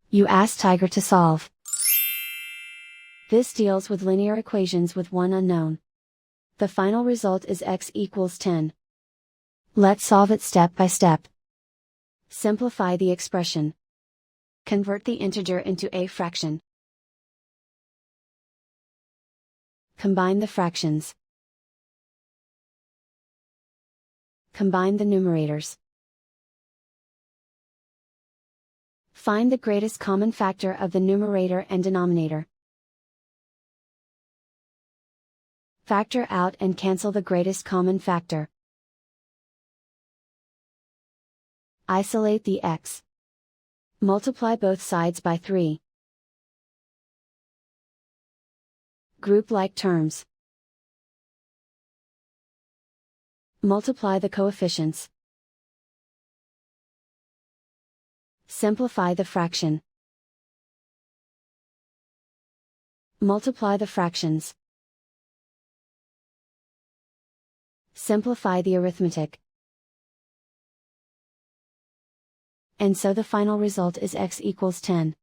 You ask Tiger to solve. This deals with linear equations with one unknown. The final result is x equals 10. Let's solve it step by step. Simplify the expression. Convert the integer into a fraction. Combine the fractions. Combine the numerators. Find the greatest common factor of the numerator and denominator. Factor out and cancel the greatest common factor. Isolate the x. Multiply both sides by 3. Group like terms. Multiply the coefficients. Simplify the fraction. Multiply the fractions. Simplify the arithmetic. And so the final result is x equals 10.